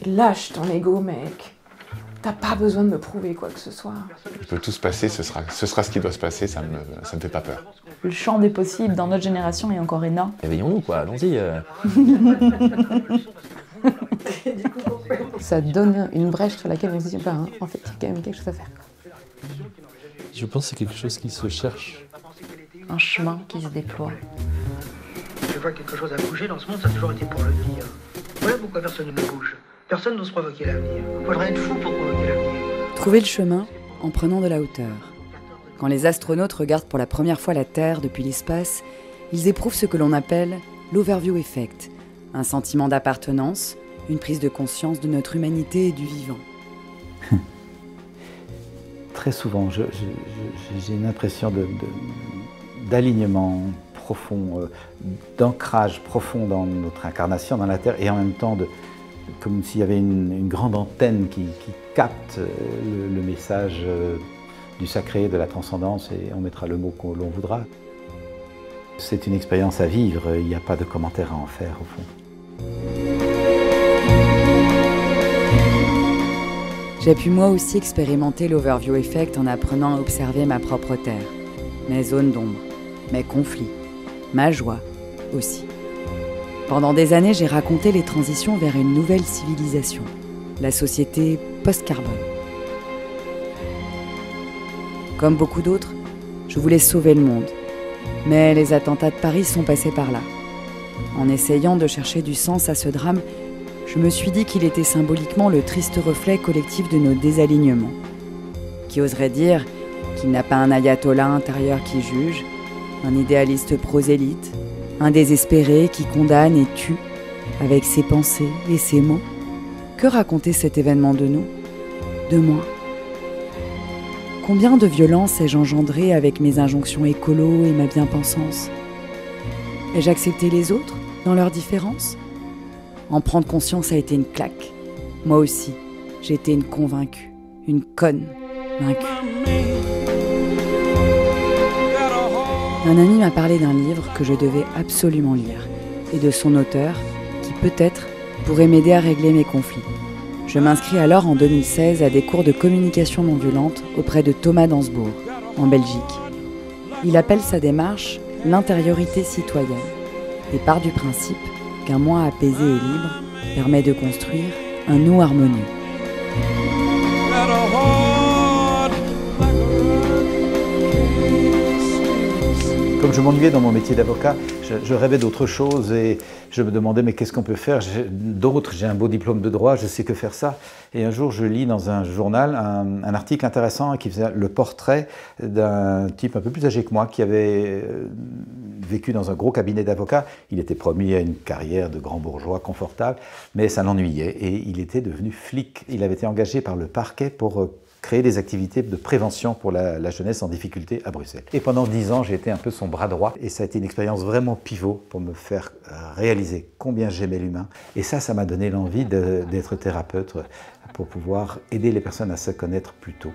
Lâche ton ego, mec. T'as pas besoin de me prouver quoi que ce soit. Il peut tout se passer, ce sera ce qui doit se passer, ça me fait pas peur. Le champ des possibles dans notre génération est encore énorme. Réveillons-nous, quoi, allons-y. Ça donne une brèche sur laquelle on se dit, en fait, il y a quand même quelque chose à faire. Je pense que c'est quelque chose qui se cherche. Un chemin qui se déploie. Je vois quelque chose à bouger dans ce monde, ça a toujours été pour le dire. Voilà pourquoi personne ne bouge. Personne n'ose provoquer l'avenir. Il faudrait être fou pour provoquer l'avenir. Trouver le chemin en prenant de la hauteur. Quand les astronautes regardent pour la première fois la Terre depuis l'espace, ils éprouvent ce que l'on appelle l'overview effect, un sentiment d'appartenance, une prise de conscience de notre humanité et du vivant. Très souvent, j'ai une impression d'alignement profond, d'ancrage profond dans notre incarnation, dans la Terre, et en même temps, comme s'il y avait une grande antenne qui capte le message du sacré, de la transcendance, et on mettra le mot que l'on voudra. C'est une expérience à vivre, il n'y a pas de commentaire à en faire, au fond. J'ai pu moi aussi expérimenter l'overview effect en apprenant à observer ma propre Terre, mes zones d'ombre, mes conflits, ma joie aussi. Pendant des années, j'ai raconté les transitions vers une nouvelle civilisation, la société post-carbone. Comme beaucoup d'autres, je voulais sauver le monde, mais les attentats de Paris sont passés par là. En essayant de chercher du sens à ce drame, je me suis dit qu'il était symboliquement le triste reflet collectif de nos désalignements. Qui oserait dire qu'il n'a pas un ayatollah intérieur qui juge, un idéaliste prosélyte, un désespéré qui condamne et tue, avec ses pensées et ses mots? Que racontait cet événement de nous, de moi? Combien de violences ai-je engendré avec mes injonctions écolo et ma bien-pensance? Ai-je accepté les autres dans leurs différences? En prendre conscience a été une claque. Moi aussi, j'étais une convaincue, une conne vaincue. Un ami m'a parlé d'un livre que je devais absolument lire, et de son auteur, qui peut-être pourrait m'aider à régler mes conflits. Je m'inscris alors en 2016 à des cours de communication non violente auprès de Thomas Dansbourg, en Belgique. Il appelle sa démarche l'intériorité citoyenne, et part du principe qu'un moi apaisé et libre permet de construire un nous harmonieux. Comme je m'ennuyais dans mon métier d'avocat, je rêvais d'autre chose et je me demandais mais qu'est-ce qu'on peut faire? J'ai un beau diplôme de droit, je sais que faire ça. Et un jour je lis dans un journal un article intéressant qui faisait le portrait d'un type un peu plus âgé que moi qui avait vécu dans un gros cabinet d'avocats. Il était promis à une carrière de grand bourgeois confortable, mais ça l'ennuyait et il était devenu flic. Il avait été engagé par le parquet pour créer des activités de prévention pour la jeunesse en difficulté à Bruxelles. Et pendant 10 ans, j'ai été un peu son bras droit et ça a été une expérience vraiment pivot pour me faire réaliser combien j'aimais l'humain. Et ça m'a donné l'envie d'être thérapeute pour pouvoir aider les personnes à se connaître plus tôt.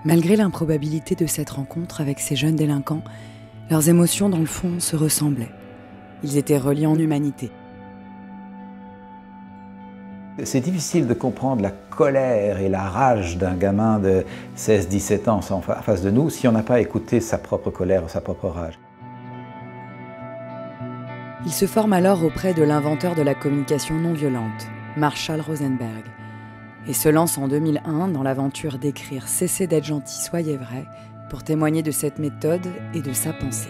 Malgré l'improbabilité de cette rencontre avec ces jeunes délinquants, leurs émotions dans le fond se ressemblaient. Ils étaient reliés en humanité. C'est difficile de comprendre la colère et la rage d'un gamin de 16-17 ans en face de nous si on n'a pas écouté sa propre colère ou sa propre rage. Il se forme alors auprès de l'inventeur de la communication non violente, Marshall Rosenberg, et se lance en 2001 dans l'aventure d'écrire « Cessez d'être gentil, soyez vrai » pour témoigner de cette méthode et de sa pensée.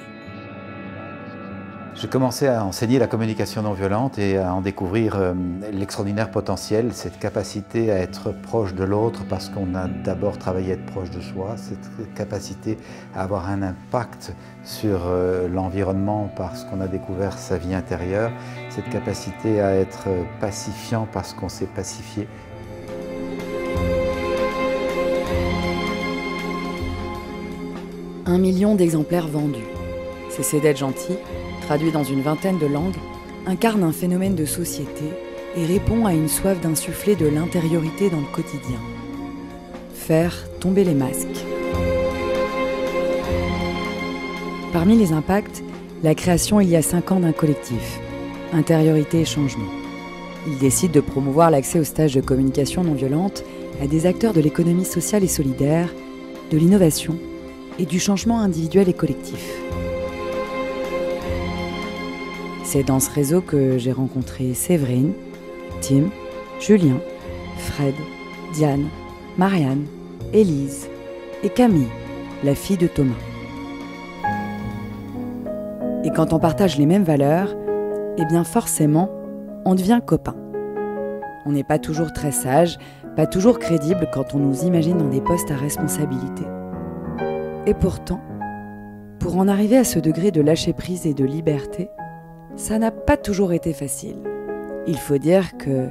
J'ai commencé à enseigner la communication non violente et à en découvrir l'extraordinaire potentiel, cette capacité à être proche de l'autre parce qu'on a d'abord travaillé à être proche de soi, cette capacité à avoir un impact sur l'environnement parce qu'on a découvert sa vie intérieure, cette capacité à être pacifiant parce qu'on s'est pacifié. Un million d'exemplaires vendus. Cessez d'être gentil, traduit dans une vingtaine de langues, incarne un phénomène de société et répond à une soif d'insuffler de l'intériorité dans le quotidien. Faire tomber les masques. Parmi les impacts, la création il y a 5 ans d'un collectif. intériorité et changement. Il décide de promouvoir l'accès aux stages de communication non violente à des acteurs de l'économie sociale et solidaire, de l'innovation et du changement individuel et collectif. C'est dans ce réseau que j'ai rencontré Séverine, Tim, Julien, Fred, Diane, Marianne, Élise et Camille, la fille de Thomas. Et quand on partage les mêmes valeurs, eh bien forcément, on devient copains. On n'est pas toujours très sage, pas toujours crédible quand on nous imagine dans des postes à responsabilité. Et pourtant, pour en arriver à ce degré de lâcher-prise et de liberté, ça n'a pas toujours été facile. Il faut dire que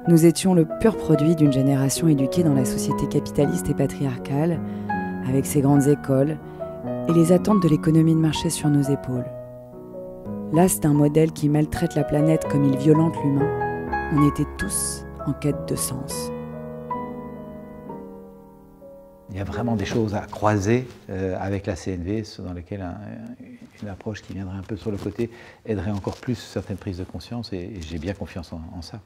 nous étions le pur produit d'une génération éduquée dans la société capitaliste et patriarcale, avec ses grandes écoles et les attentes de l'économie de marché sur nos épaules. Là, c'est un modèle qui maltraite la planète comme il violente l'humain. On était tous en quête de sens. Il y a vraiment des choses à croiser avec la CNV, dans lesquelles une approche qui viendrait un peu sur le côté aiderait encore plus certaines prises de conscience, et j'ai bien confiance en ça.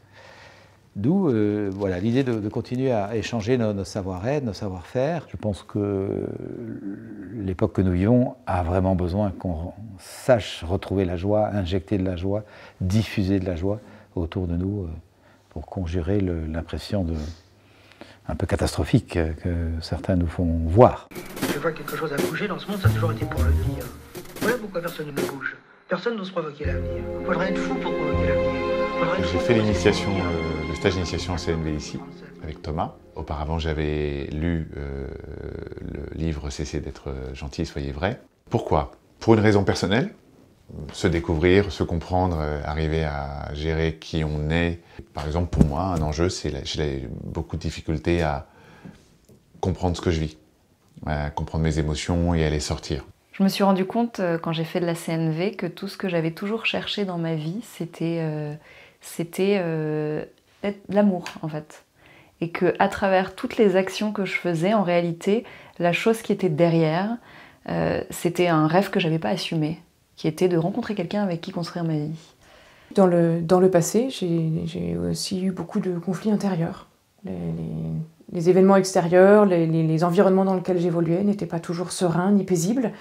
D'où voilà, l'idée de continuer à échanger nos savoir-être, nos savoir-faire. Je pense que l'époque que nous vivons a vraiment besoin qu'on sache retrouver la joie, injecter de la joie, diffuser de la joie autour de nous pour conjurer l'impression un peu catastrophique que certains nous font voir. Je vois quelque chose à bouger dans ce monde, ça a toujours été pour le dire. Voilà pourquoi personne ne bouge. Personne n'ose provoquer l'avenir. Faudrait être fou pour provoquer l'avenir. J'ai fait l'initiation, le stage d'initiation en CNV ici, avec Thomas. Auparavant, j'avais lu le livre « Cessez d'être gentil et soyez vrai ». Pourquoi? Pour une raison personnelle, se découvrir, se comprendre, arriver à gérer qui on est. Par exemple, pour moi, un enjeu, c'est j'ai beaucoup de difficultés à comprendre ce que je vis, à comprendre mes émotions et à les sortir. Je me suis rendu compte, quand j'ai fait de la CNV, que tout ce que j'avais toujours cherché dans ma vie, c'était l'amour, en fait. Et qu'à travers toutes les actions que je faisais, en réalité, la chose qui était derrière, c'était un rêve que je n'avais pas assumé, qui était de rencontrer quelqu'un avec qui construire ma vie. Dans le passé, j'ai aussi eu beaucoup de conflits intérieurs. Les événements extérieurs, les environnements dans lesquels j'évoluais n'étaient pas toujours sereins ni paisibles,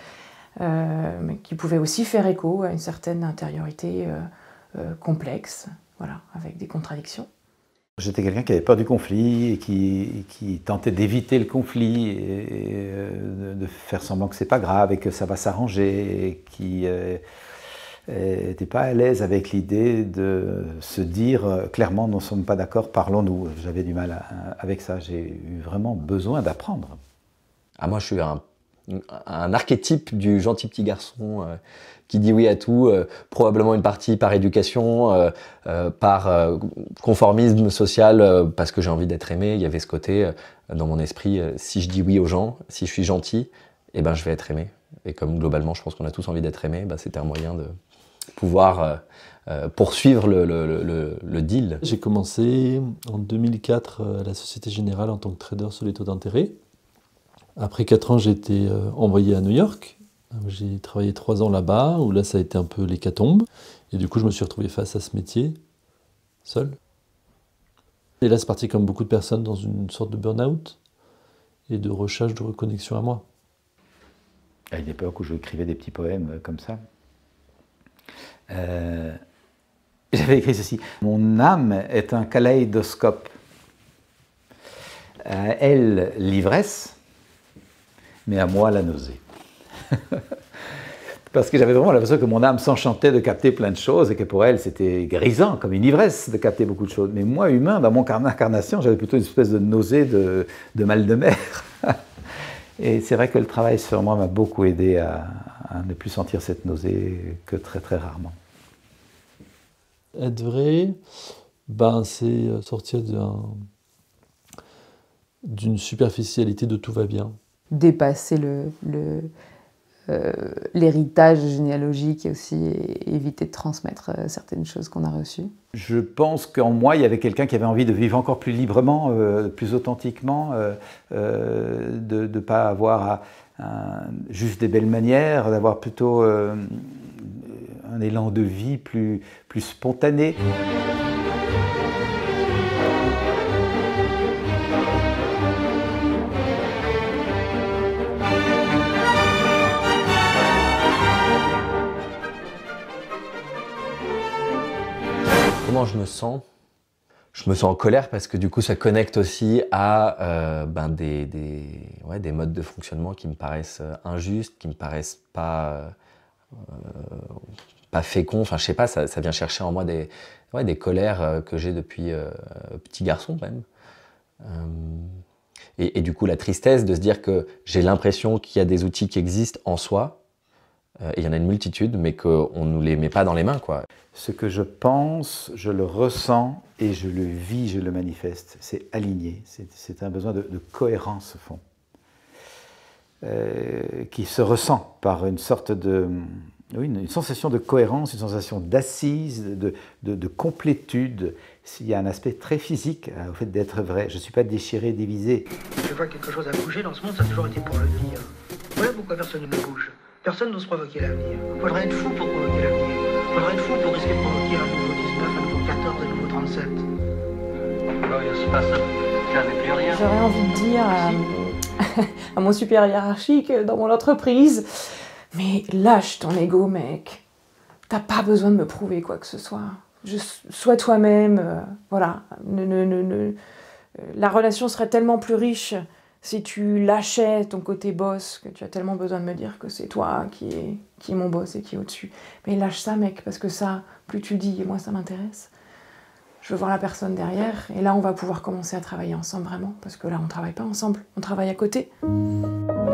mais qui pouvaient aussi faire écho à une certaine intériorité complexe, voilà, avec des contradictions. J'étais quelqu'un qui avait peur du conflit et qui tentait d'éviter le conflit et de faire semblant que c'est pas grave et que ça va s'arranger, et qui n'était pas à l'aise avec l'idée de se dire clairement nous ne sommes pas d'accord, parlons-nous. J'avais du mal avec ça, j'ai eu vraiment besoin d'apprendre. Ah, moi je suis un archétype du gentil petit garçon qui dit oui à tout, probablement une partie par éducation, par conformisme social, parce que j'ai envie d'être aimé. Il y avait ce côté dans mon esprit, si je dis oui aux gens, si je suis gentil, eh ben, je vais être aimé. Et comme globalement je pense qu'on a tous envie d'être aimé, bah, c'était un moyen de pouvoir poursuivre le deal. J'ai commencé en 2004 à la Société Générale en tant que trader sur les taux d'intérêt. Après 4 ans, j'ai été envoyé à New York. J'ai travaillé 3 ans là-bas, où là, ça a été un peu l'hécatombe. Et du coup, je me suis retrouvé face à ce métier, seul. Et là, c'est parti comme beaucoup de personnes dans une sorte de burn-out et de recherche de reconnexion à moi. À une époque où je écrivais des petits poèmes comme ça, j'avais écrit ceci. Mon âme est un kaléidoscope. À elle, l'ivresse, mais à moi, la nausée. Parce que j'avais vraiment l'impression que mon âme s'enchantait de capter plein de choses et que pour elle, c'était grisant, comme une ivresse, de capter beaucoup de choses. Mais moi, humain, dans mon incarnation, j'avais plutôt une espèce de nausée, de mal de mer. Et c'est vrai que le travail sur moi m'a beaucoup aidé à ne plus sentir cette nausée que très très rarement. Être vrai, ben, c'est sortir d'une superficialité de tout va bien. Dépasser l'héritage généalogique et aussi éviter de transmettre certaines choses qu'on a reçues. Je pense qu'en moi, il y avait quelqu'un qui avait envie de vivre encore plus librement, plus authentiquement, de ne pas avoir juste des belles manières, d'avoir plutôt un un élan de vie plus spontané. Comment je me sens? Je me sens en colère parce que du coup ça connecte aussi à des modes de fonctionnement qui me paraissent injustes, qui me paraissent pas féconds. Enfin je sais pas, ça vient chercher en moi des colères que j'ai depuis petit garçon même. Et du coup la tristesse de se dire que j'ai l'impression qu'il y a des outils qui existent en soi, et il y en a une multitude, mais qu'on ne nous les met pas dans les mains, quoi. Ce que je pense, je le ressens et je le vis, je le manifeste. C'est aligné, c'est un besoin de cohérence, au fond, qui se ressent par une sorte de... Oui, une sensation de cohérence, une sensation d'assise, de complétude. Il y a un aspect très physique au fait d'être vrai. Je ne suis pas déchiré, divisé. Je vois quelque chose a bougé dans ce monde, ça a toujours été pour le dire. Voilà pourquoi personne ne bouge. Personne n'ose provoquer l'avenir. Il faudrait être fou pour provoquer l'avenir. Il faudrait être fou pour risquer de provoquer un nouveau 19, un nouveau 14, un nouveau 37. Alors, il se passe, j'avais plus rien. J'aurais envie de dire à mon supérieur hiérarchique dans mon entreprise, mais lâche ton ego, mec. T'as pas besoin de me prouver quoi que ce soit. Sois toi-même, voilà. La relation serait tellement plus riche si tu lâchais ton côté boss, que tu as tellement besoin de me dire que c'est toi qui est mon boss et qui est au-dessus. Mais lâche ça, mec, parce que ça, plus tu dis, et moi ça m'intéresse. Je veux voir la personne derrière, et là on va pouvoir commencer à travailler ensemble vraiment, parce que là on ne travaille pas ensemble, on travaille à côté.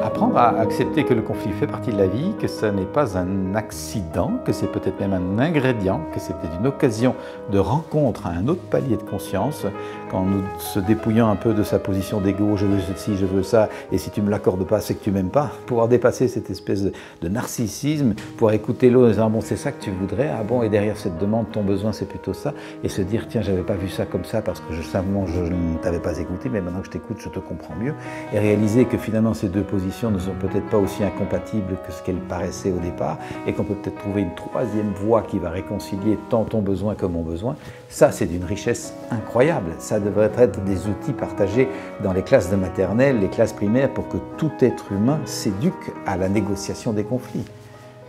Apprendre à accepter que le conflit fait partie de la vie, que ça n'est pas un accident, que c'est peut-être même un ingrédient, que c'est peut-être une occasion de rencontre à un autre palier de conscience, qu'en nous se dépouillant un peu de sa position d'ego, je veux ceci, je veux ça, et si tu ne me l'accordes pas, c'est que tu m'aimes pas, pouvoir dépasser cette espèce de narcissisme, pouvoir écouter l'autre en disant, bon c'est ça que tu voudrais, ah bon, et derrière cette demande, ton besoin c'est plutôt ça, et se dire, tiens, j'avais pas vu ça comme ça parce que simplement je ne t'avais pas écouté, mais maintenant que je t'écoute, je te comprends mieux, et réaliser que finalement ces deux positions ne sont peut-être pas aussi incompatibles que ce qu'elles paraissaient au départ, et qu'on peut peut-être trouver une troisième voie qui va réconcilier tant ton besoin que mon besoin. Ça, c'est d'une richesse incroyable. Ça devrait être des outils partagés dans les classes de maternelle, les classes primaires, pour que tout être humain s'éduque à la négociation des conflits.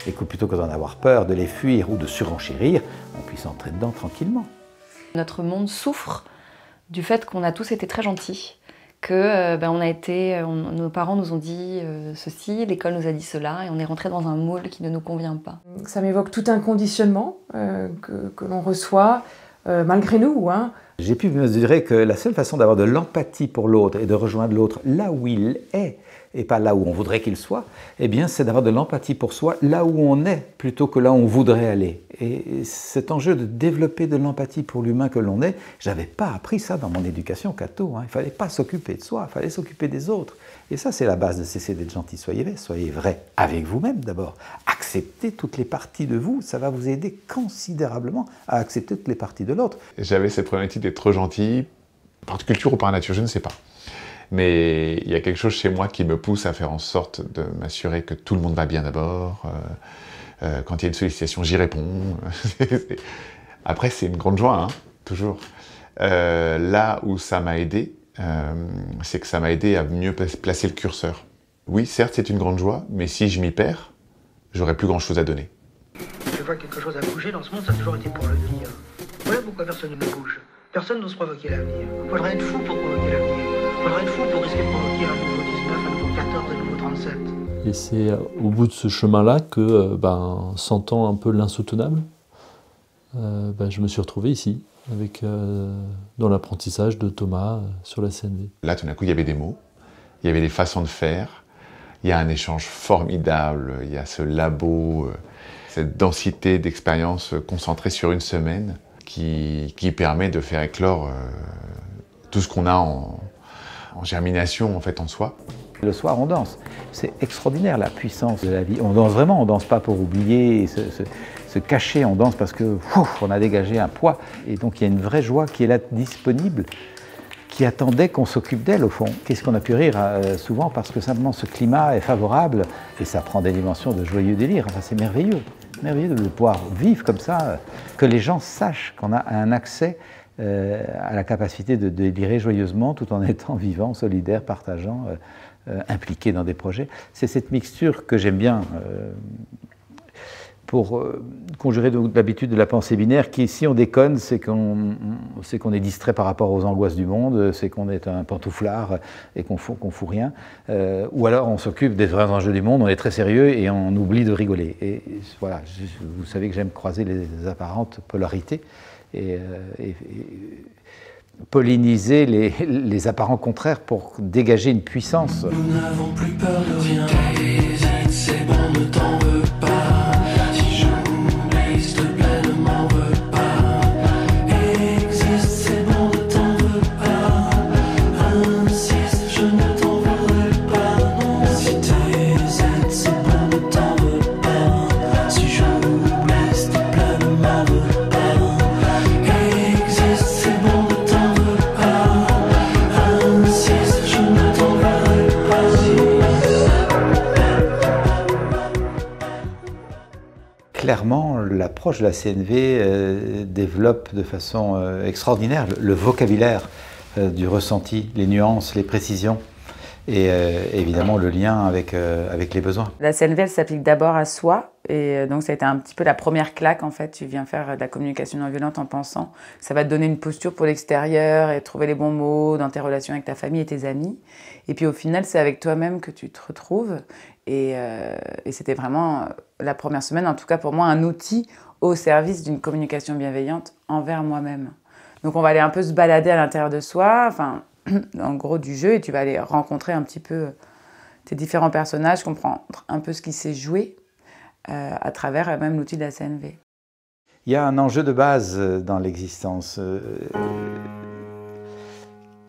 Et que plutôt que d'en avoir peur, de les fuir ou de surenchérir, on puisse entrer dedans tranquillement. Notre monde souffre du fait qu'on a tous été très gentils. Que nos parents nous ont dit ceci, l'école nous a dit cela, et on est rentré dans un moule qui ne nous convient pas. Ça m'évoque tout un conditionnement que l'on reçoit, malgré nous. Hein. J'ai pu mesurer que la seule façon d'avoir de l'empathie pour l'autre et de rejoindre l'autre là où il est, et pas là où on voudrait qu'il soit, eh bien, c'est d'avoir de l'empathie pour soi là où on est, plutôt que là où on voudrait aller. Et cet enjeu de développer de l'empathie pour l'humain que l'on est, j'avais pas appris ça dans mon éducation catho. Hein. Il fallait pas s'occuper de soi, il fallait s'occuper des autres. Et ça, c'est la base de cesser d'être gentil. Soyez vrai avec vous-même d'abord. Acceptez toutes les parties de vous, ça va vous aider considérablement à accepter toutes les parties de l'autre. J'avais cette problématique d'être trop gentil, par culture ou par nature, je ne sais pas. Mais il y a quelque chose chez moi qui me pousse à faire en sorte de m'assurer que tout le monde va bien d'abord. Quand il y a une sollicitation, j'y réponds. Après, c'est une grande joie, hein, toujours. Là où ça m'a aidé, c'est que ça m'a aidé à mieux placer le curseur. Oui, certes, c'est une grande joie, mais si je m'y perds, j'aurai plus grand-chose à donner. Je vois quelque chose a bougé dans ce monde, ça a toujours été pour le dire. Voilà pourquoi personne ne bouge. Personne n'ose provoquer l'avenir. Il faudrait être fou pour provoquer l'avenir. Il faudrait être fou pour risquer de provoquer un nouveau 19, un nouveau 14, un nouveau 37. Et c'est au bout de ce chemin-là que, sentant un peu l'insoutenable, je me suis retrouvé ici, dans l'apprentissage de Thomas sur la CNV. Là, tout d'un coup, il y avait des mots, il y avait des façons de faire, il y a un échange formidable, il y a ce labo, cette densité d'expériences concentrée sur une semaine qui permet de faire éclore tout ce qu'on a en germination en fait en soi. Le soir, on danse. C'est extraordinaire la puissance de la vie. On danse vraiment, on danse pas pour oublier, se cacher, on danse parce que on a dégagé un poids. Et donc il y a une vraie joie qui est là disponible, qui attendait qu'on s'occupe d'elle au fond. Qu'est-ce qu'on a pu rire souvent parce que simplement ce climat est favorable et ça prend des dimensions de joyeux délire. Enfin, c'est merveilleux. merveilleux de pouvoir vivre comme ça, que les gens sachent qu'on a un accès à la capacité de délirer joyeusement tout en étant vivant, solidaire, partageant, impliqué dans des projets. C'est cette mixture que j'aime bien pour conjurer l'habitude de la pensée binaire qui, si on déconne, c'est qu'on est distrait par rapport aux angoisses du monde, c'est qu'on est un pantouflard et qu'on fout rien. Ou alors on s'occupe des vrais enjeux du monde, on est très sérieux et on oublie de rigoler. Et voilà, vous savez que j'aime croiser les apparentes polarités et polliniser les apparents contraires pour dégager une puissance. Nous n'avons plus peur de rien. C'est bon, ne t'en veux pas. Si j'oublie, s'il te plaît, ne m'en veux pas. Existe, c'est bon, ne t'en veux pas. Insiste, je ne t'en voudrais pas. Non, si t'hésites, c'est bon, ne t'en veux pas. Si j'oublie, s'il te plaît, ne m'en veux pas. Existe, c'est bon, ne t'en veux pas. Insiste, je ne t'en voudrais pas. Clairement, l'approche de la CNV développe de façon extraordinaire le vocabulaire du ressenti, les nuances, les précisions et évidemment le lien avec les besoins. La CNV, elle s'applique d'abord à soi et donc ça a été un petit peu la première claque en fait. Tu viens faire de la communication non violente en pensant que ça va te donner une posture pour l'extérieur et trouver les bons mots dans tes relations avec ta famille et tes amis. Et puis au final, c'est avec toi-même que tu te retrouves. Et c'était vraiment la première semaine, en tout cas pour moi, un outil au service d'une communication bienveillante envers moi-même. Donc on va aller un peu se balader à l'intérieur de soi, enfin, en gros du jeu, et tu vas aller rencontrer un petit peu tes différents personnages, comprendre un peu ce qui s'est joué à travers même l'outil de la CNV. Il y a un enjeu de base dans l'existence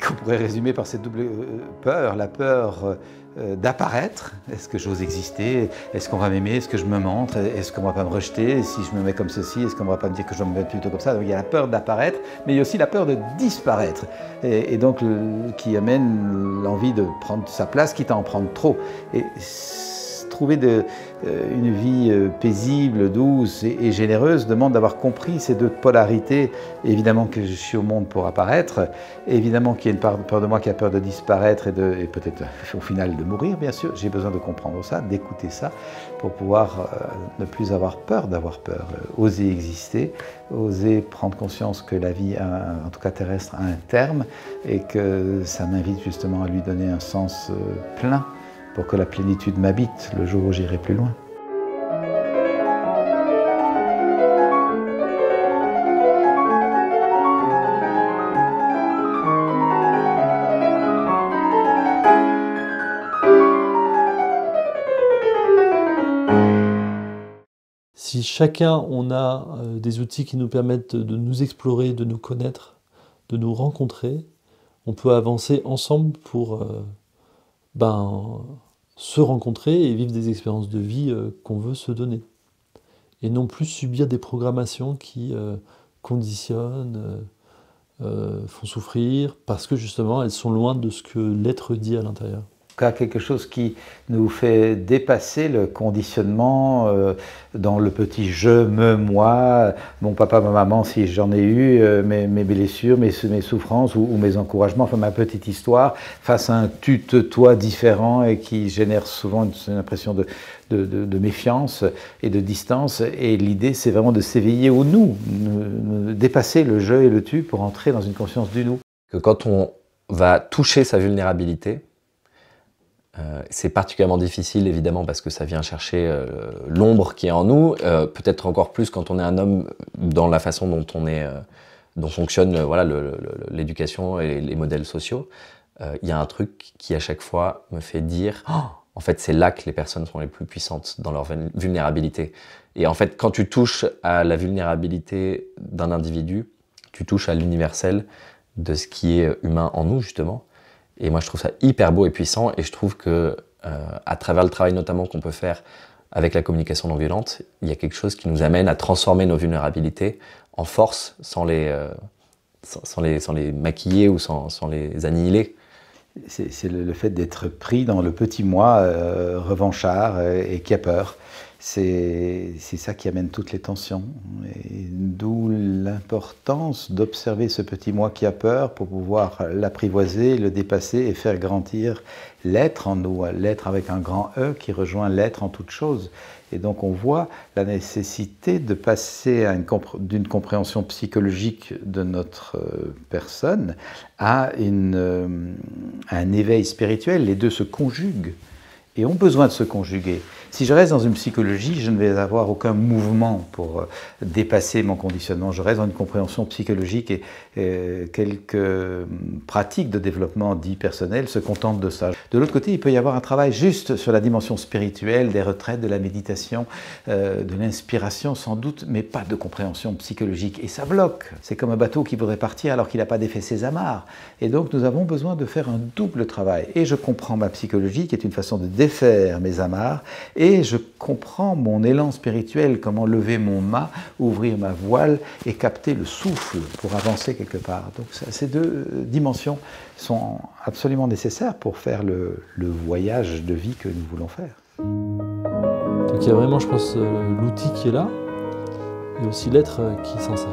qu'on pourrait résumer par cette double peur, la peur d'apparaître. Est-ce que j'ose exister? Est-ce qu'on va m'aimer? Est-ce que je me montre? Est-ce qu'on ne va pas me rejeter? Si je me mets comme ceci, est-ce qu'on ne va pas me dire que je dois me mettre plutôt comme ça? Donc il y a la peur d'apparaître, mais il y a aussi la peur de disparaître. Et donc qui amène l'envie de prendre sa place, quitte à en prendre trop. Et trouver une vie paisible, douce et généreuse demande d'avoir compris ces deux polarités. Évidemment que je suis au monde pour apparaître, évidemment qu'il y a une peur de moi qui a peur de disparaître et peut-être au final de mourir, bien sûr. J'ai besoin de comprendre ça, d'écouter ça, pour pouvoir ne plus avoir peur d'avoir peur, oser exister, oser prendre conscience que la vie, en tout cas terrestre, a un terme et que ça m'invite justement à lui donner un sens plein, pour que la plénitude m'habite le jour où j'irai plus loin. Si chacun, on a des outils qui nous permettent de nous explorer, de nous connaître, de nous rencontrer, on peut avancer ensemble pour se rencontrer et vivre des expériences de vie qu'on veut se donner. Et non plus subir des programmations qui conditionnent, font souffrir, parce que justement elles sont loin de ce que l'être dit à l'intérieur. Quelque chose qui nous fait dépasser le conditionnement dans le petit je, moi, mon papa, ma maman, si j'en ai eu, mes blessures, mes souffrances ou mes encouragements, enfin ma petite histoire, face à un tu, toi différent et qui génère souvent une impression de méfiance et de distance. Et l'idée, c'est vraiment de s'éveiller au nous, dépasser le je et le tu pour entrer dans une conscience du nous. Que quand on va toucher sa vulnérabilité, c'est particulièrement difficile évidemment parce que ça vient chercher l'ombre qui est en nous, peut-être encore plus quand on est un homme dans la façon dont fonctionne l'éducation et les modèles sociaux. Il y a un truc qui à chaque fois me fait dire en fait c'est là que les personnes sont les plus puissantes dans leur vulnérabilité. Et en fait quand tu touches à la vulnérabilité d'un individu, tu touches à l'universel de ce qui est humain en nous justement. Et moi, je trouve ça hyper beau et puissant. Et je trouve que, à travers le travail notamment qu'on peut faire avec la communication non violente, il y a quelque chose qui nous amène à transformer nos vulnérabilités en force, sans les maquiller ou sans les annihiler. C'est le fait d'être pris dans le petit moi revanchard et qui a peur. C'est ça qui amène toutes les tensions. Et d'où l'importance d'observer ce petit moi qui a peur pour pouvoir l'apprivoiser, le dépasser et faire grandir l'être en nous, l'être avec un grand E qui rejoint l'être en toute chose. Et donc on voit la nécessité de passer d'une compréhension psychologique de notre personne à un éveil spirituel. Les deux se conjuguent et ont besoin de se conjuguer. Si je reste dans une psychologie, je ne vais avoir aucun mouvement pour dépasser mon conditionnement. Je reste dans une compréhension psychologique et quelques pratiques de développement dit personnel se contentent de ça. De l'autre côté, il peut y avoir un travail juste sur la dimension spirituelle, des retraites, de la méditation, de l'inspiration sans doute, mais pas de compréhension psychologique. Et ça bloque. C'est comme un bateau qui voudrait partir alors qu'il n'a pas défait ses amarres. Et donc nous avons besoin de faire un double travail. Et je comprends ma psychologie qui est une façon de défaire mes amarres, et je comprends mon élan spirituel, comment lever mon mât, ouvrir ma voile et capter le souffle pour avancer quelque part. Donc ces deux dimensions sont absolument nécessaires pour faire le voyage de vie que nous voulons faire. Donc il y a vraiment, je pense, l'outil qui est là, et aussi l'être qui s'en sert.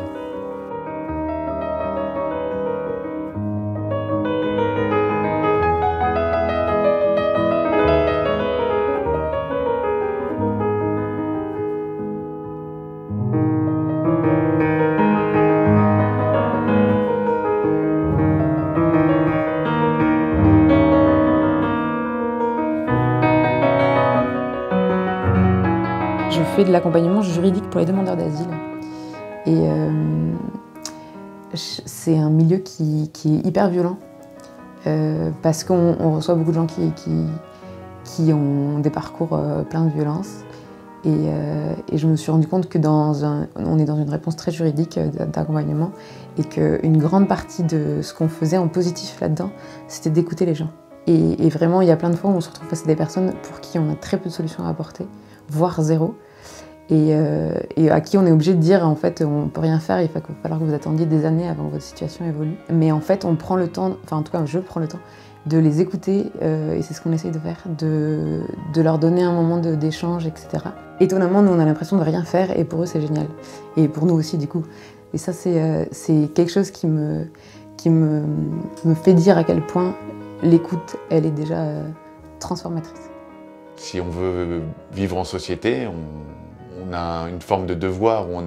Je fais de l'accompagnement juridique pour les demandeurs d'asile. Et c'est un milieu qui est hyper violent. Parce qu'on reçoit beaucoup de gens qui ont des parcours pleins de violence. Et je me suis rendu compte que on est dans une réponse très juridique d'accompagnement. Et qu'une grande partie de ce qu'on faisait en positif là-dedans, c'était d'écouter les gens. Et vraiment, il y a plein de fois où on se retrouve face à des personnes pour qui on a très peu de solutions à apporter, voire zéro. Et à qui on est obligé de dire, en fait, on ne peut rien faire, il va falloir que vous attendiez des années avant que votre situation évolue. Mais en fait, on prend le temps, enfin en tout cas, je prends le temps de les écouter, et c'est ce qu'on essaye de faire, de leur donner un moment d'échange, etc. Étonnamment, nous, on a l'impression de rien faire, et pour eux, c'est génial. Et pour nous aussi, du coup. Et ça, c'est quelque chose qui me fait dire à quel point l'écoute, elle est déjà transformatrice. Si on veut vivre en société, on a une forme de devoir où on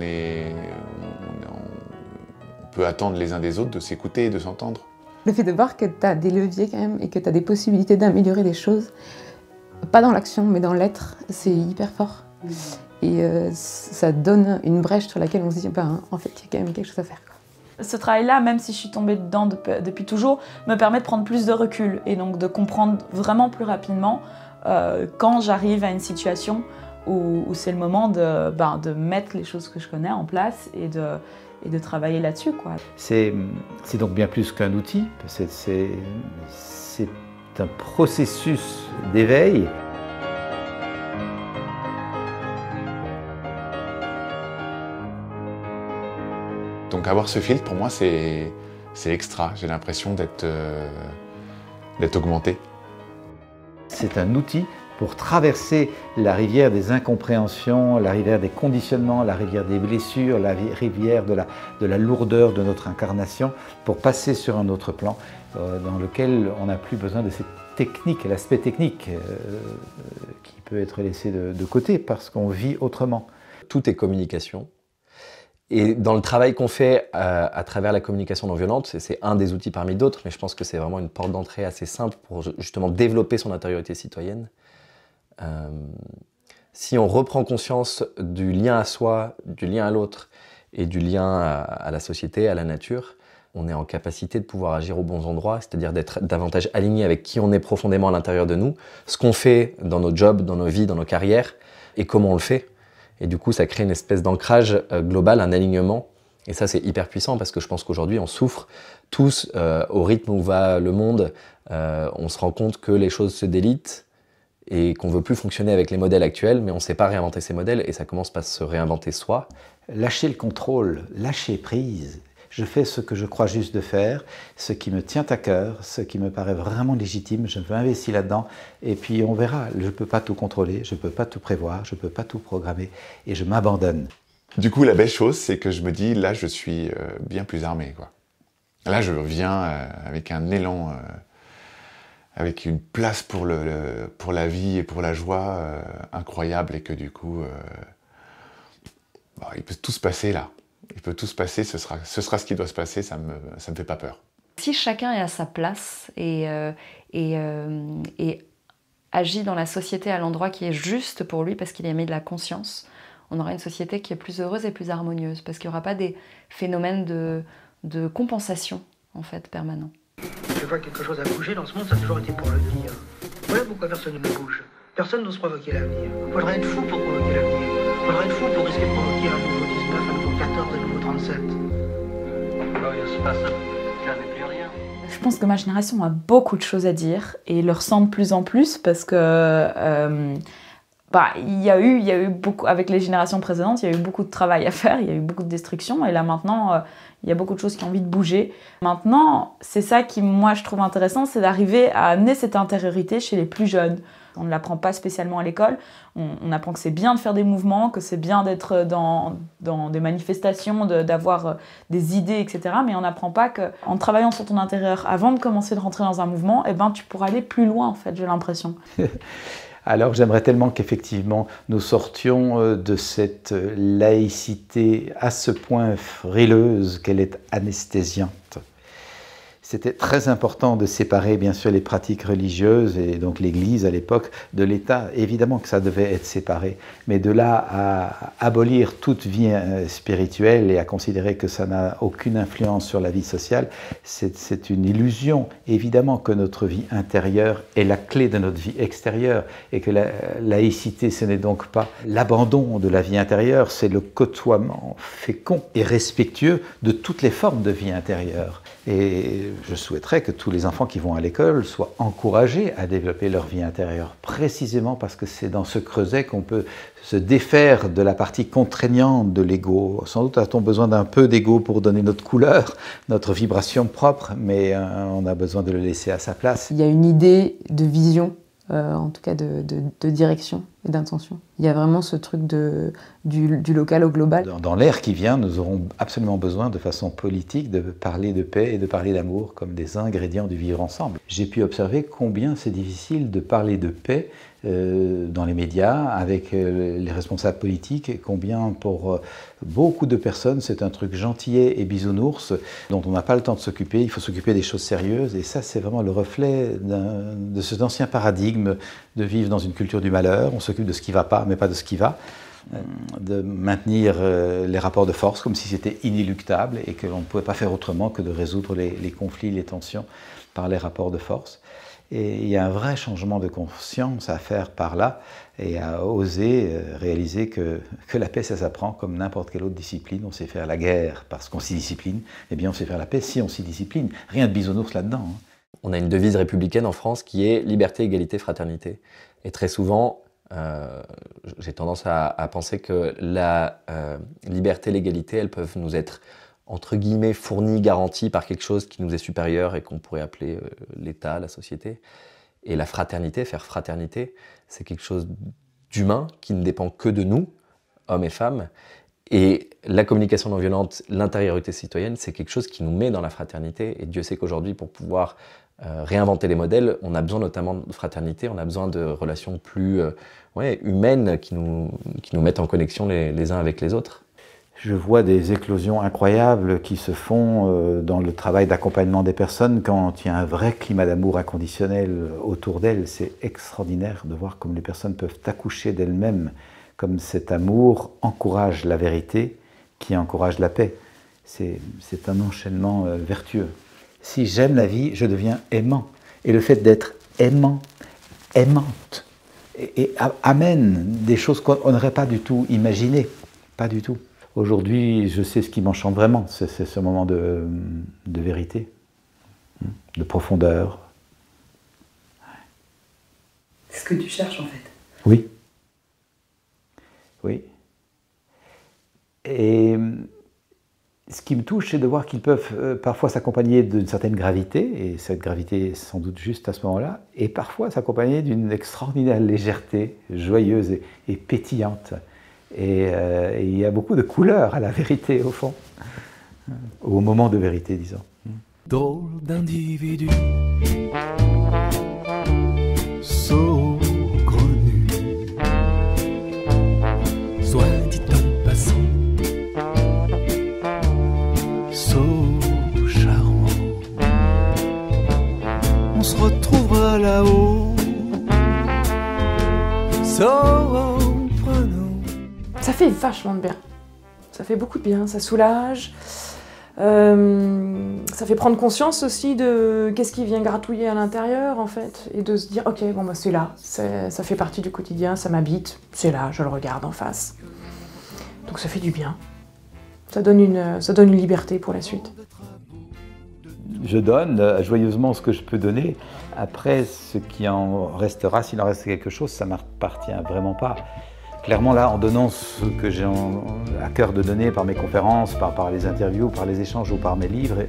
peut attendre les uns des autres de s'écouter et de s'entendre. Le fait de voir que tu as des leviers quand même et que tu as des possibilités d'améliorer les choses, pas dans l'action mais dans l'être, c'est hyper fort. Et ça donne une brèche sur laquelle on se dit, en fait, il y a quand même quelque chose à faire. Ce travail-là, même si je suis tombée dedans depuis toujours, me permet de prendre plus de recul et donc de comprendre vraiment plus rapidement quand j'arrive à une situation où c'est le moment de mettre les choses que je connais en place et de travailler là-dessus, quoi. C'est donc bien plus qu'un outil, c'est un processus d'éveil. Donc avoir ce filtre, pour moi, c'est extra. J'ai l'impression d'être augmenté. C'est un outil pour traverser la rivière des incompréhensions, la rivière des conditionnements, la rivière des blessures, la rivière de la lourdeur de notre incarnation, pour passer sur un autre plan dans lequel on n'a plus besoin de cette technique, l'aspect technique qui peut être laissé de côté parce qu'on vit autrement. Tout est communication. Et dans le travail qu'on fait à travers la communication non violente, c'est un des outils parmi d'autres, mais je pense que c'est vraiment une porte d'entrée assez simple pour justement développer son intériorité citoyenne. Si on reprend conscience du lien à soi, du lien à l'autre et du lien à la société, à la nature, on est en capacité de pouvoir agir aux bons endroits, c'est-à-dire d'être davantage aligné avec qui on est profondément à l'intérieur de nous, ce qu'on fait dans nos jobs, dans nos vies, dans nos carrières, et comment on le fait. Et du coup, ça crée une espèce d'ancrage global, un alignement. Et ça, c'est hyper puissant parce que je pense qu'aujourd'hui, on souffre tous au rythme où va le monde. On se rend compte que les choses se délitent et qu'on ne veut plus fonctionner avec les modèles actuels, mais on ne sait pas réinventer ces modèles et ça commence par se réinventer soi. Lâcher le contrôle, lâcher prise. Je fais ce que je crois juste de faire, ce qui me tient à cœur, ce qui me paraît vraiment légitime, je m'investis là-dedans, et puis on verra. Je ne peux pas tout contrôler, je ne peux pas tout prévoir, je ne peux pas tout programmer, et je m'abandonne. Du coup, la belle chose, c'est que je me dis, là, je suis bien plus armé, quoi. Là, je reviens avec un élan, avec une place pour la vie et pour la joie incroyable, et que du coup, il peut tout se passer là. Il peut tout se passer, ce sera ce qui doit se passer, ça me fait pas peur. Si chacun est à sa place et agit dans la société à l'endroit qui est juste pour lui parce qu'il y a mis de la conscience, on aura une société qui est plus heureuse et plus harmonieuse parce qu'il n'y aura pas des phénomènes de compensation en fait permanents. Je vois quelque chose à bouger dans ce monde, ça a toujours été pour le dire. Voilà pourquoi personne ne bouge. Personne n'ose provoquer l'avenir. Il faudrait être fou pour provoquer l'avenir. Il faudrait être fou pour risquer de provoquer un nouveau 19, un nouveau 14, un nouveau 37. Alors il se passe jamais plus rien. Je pense que ma génération a beaucoup de choses à dire et le ressent de plus en plus parce que il y a eu beaucoup, avec les générations précédentes, il y a eu beaucoup de travail à faire, il y a eu beaucoup de destruction et là maintenant, il y a beaucoup de choses qui ont envie de bouger. Maintenant, c'est ça qui, moi, je trouve intéressant, c'est d'arriver à amener cette intériorité chez les plus jeunes. On ne l'apprend pas spécialement à l'école, on apprend que c'est bien de faire des mouvements, que c'est bien d'être dans des manifestations, d'avoir des idées, etc. Mais on n'apprend pas qu'en travaillant sur ton intérieur, avant de commencer de rentrer dans un mouvement, tu pourras aller plus loin, en fait, j'ai l'impression. Alors j'aimerais tellement qu'effectivement nous sortions de cette laïcité à ce point frileuse qu'elle est anesthésiante. C'était très important de séparer bien sûr les pratiques religieuses et donc l'Église à l'époque de l'État. Évidemment que ça devait être séparé, mais de là à abolir toute vie spirituelle et à considérer que ça n'a aucune influence sur la vie sociale, c'est une illusion. Évidemment que notre vie intérieure est la clé de notre vie extérieure et que la laïcité, ce n'est donc pas l'abandon de la vie intérieure, c'est le côtoiement fécond et respectueux de toutes les formes de vie intérieure. Et je souhaiterais que tous les enfants qui vont à l'école soient encouragés à développer leur vie intérieure, précisément parce que c'est dans ce creuset qu'on peut se défaire de la partie contraignante de l'ego. Sans doute a-t-on besoin d'un peu d'ego pour donner notre couleur, notre vibration propre, mais on a besoin de le laisser à sa place. Il y a une idée de vision, en tout cas de direction et d'intention. Il y a vraiment ce truc du local au global. Dans l'ère qui vient, nous aurons absolument besoin, de façon politique, de parler de paix et de parler d'amour comme des ingrédients du vivre ensemble. J'ai pu observer combien c'est difficile de parler de paix dans les médias, avec les responsables politiques, et combien pour beaucoup de personnes c'est un truc gentillet et bisounours dont on n'a pas le temps de s'occuper, il faut s'occuper des choses sérieuses, et ça c'est vraiment le reflet de cet ancien paradigme de vivre dans une culture du malheur. On s'occupe de ce qui ne va pas, mais pas de ce qui va, de maintenir les rapports de force comme si c'était inéluctable et qu'on ne pouvait pas faire autrement que de résoudre les conflits, les tensions par les rapports de force. Et il y a un vrai changement de conscience à faire par là et à oser réaliser que la paix, ça s'apprend comme n'importe quelle autre discipline. On sait faire la guerre parce qu'on s'y discipline, eh bien on sait faire la paix si on s'y discipline. Rien de bisounours là-dedans. On a une devise républicaine en France qui est liberté, égalité, fraternité. Et très souvent, j'ai tendance à penser que la liberté, l'égalité, elles peuvent nous être entre guillemets fournies, garanties par quelque chose qui nous est supérieur et qu'on pourrait appeler l'État, la société. Et la fraternité, faire fraternité, c'est quelque chose d'humain qui ne dépend que de nous, hommes et femmes. Et la communication non violente, l'intériorité citoyenne, c'est quelque chose qui nous met dans la fraternité. Et Dieu sait qu'aujourd'hui, pour pouvoir réinventer les modèles, on a besoin notamment de fraternité, on a besoin de relations plus humaines qui nous mettent en connexion les uns avec les autres. Je vois des éclosions incroyables qui se font dans le travail d'accompagnement des personnes quand il y a un vrai climat d'amour inconditionnel autour d'elles. C'est extraordinaire de voir comme les personnes peuvent accoucher d'elles-mêmes, comme cet amour encourage la vérité qui encourage la paix. C'est un enchaînement vertueux. Si j'aime la vie, je deviens aimant. Et le fait d'être aimant, aimante, et amène des choses qu'on n'aurait pas du tout imaginées. Pas du tout. Aujourd'hui, je sais ce qui m'enchante vraiment, c'est ce moment de vérité, de profondeur. C'est ce que tu cherches en fait. Oui. Oui. Et ce qui me touche, c'est de voir qu'ils peuvent parfois s'accompagner d'une certaine gravité, et cette gravité est sans doute juste à ce moment-là, et parfois s'accompagner d'une extraordinaire légèreté, joyeuse et pétillante. Et il y a beaucoup de couleurs à la vérité, au fond, au moment de vérité, disons. Drôle d'individu, saugrenu, soit dit en passant, charmant. On se retrouvera là-haut, Ça fait vachement de bien. Ça fait beaucoup de bien, ça soulage. Ça fait prendre conscience aussi de qu'est-ce qui vient gratouiller à l'intérieur en fait, et de se dire ok, bon bah c'est là, ça fait partie du quotidien, ça m'habite, c'est là, je le regarde en face. Donc ça fait du bien. Ça donne une liberté pour la suite. Je donne joyeusement ce que je peux donner. Après, ce qui en restera, s'il en reste quelque chose, ça ne m'appartient vraiment pas. Clairement, là, en donnant ce que j'ai à cœur de donner par mes conférences, par les interviews, par les échanges ou par mes livres,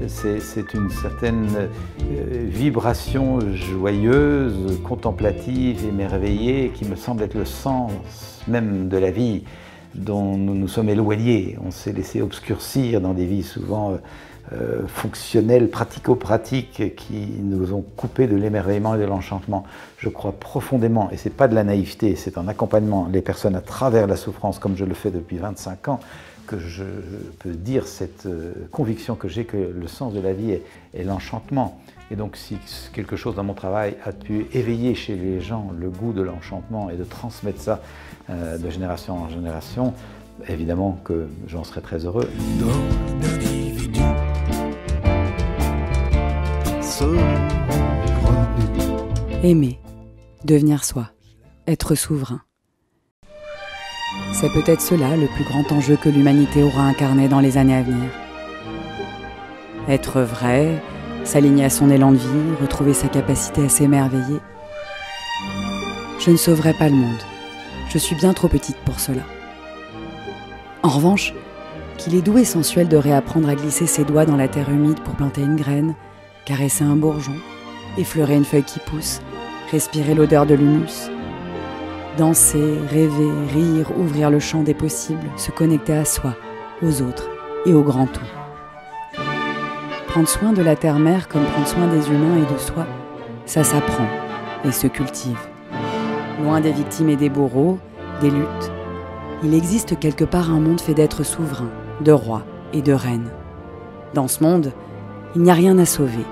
c'est une certaine vibration joyeuse, contemplative, émerveillée, qui me semble être le sens même de la vie dont nous nous sommes éloignés. On s'est laissé obscurcir dans des vies souvent fonctionnelles, pratico-pratiques, qui nous ont coupés de l'émerveillement et de l'enchantement. Je crois profondément, et ce n'est pas de la naïveté, c'est un accompagnement les personnes à travers la souffrance, comme je le fais depuis 25 ans, que je peux dire cette conviction que j'ai que le sens de la vie est l'enchantement. Et donc si quelque chose dans mon travail a pu éveiller chez les gens le goût de l'enchantement et de transmettre ça de génération en génération, évidemment que j'en serais très heureux. Aimer, devenir soi, être souverain. C'est peut-être cela le plus grand enjeu que l'humanité aura incarné dans les années à venir. Être vrai, s'aligner à son élan de vie, retrouver sa capacité à s'émerveiller. Je ne sauverai pas le monde. Je suis bien trop petite pour cela. En revanche, qu'il est doux et sensuel de réapprendre à glisser ses doigts dans la terre humide pour planter une graine, caresser un bourgeon, effleurer une feuille qui pousse, respirer l'odeur de l'humus. Danser, rêver, rire, ouvrir le champ des possibles, se connecter à soi, aux autres et au grand tout. Prendre soin de la terre-mère comme prendre soin des humains et de soi, ça s'apprend et se cultive. Loin des victimes et des bourreaux, des luttes, il existe quelque part un monde fait d'êtres souverains, de rois et de reines. Dans ce monde, il n'y a rien à sauver.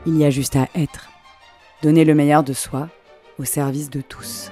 Il y a juste à être, donner le meilleur de soi au service de tous.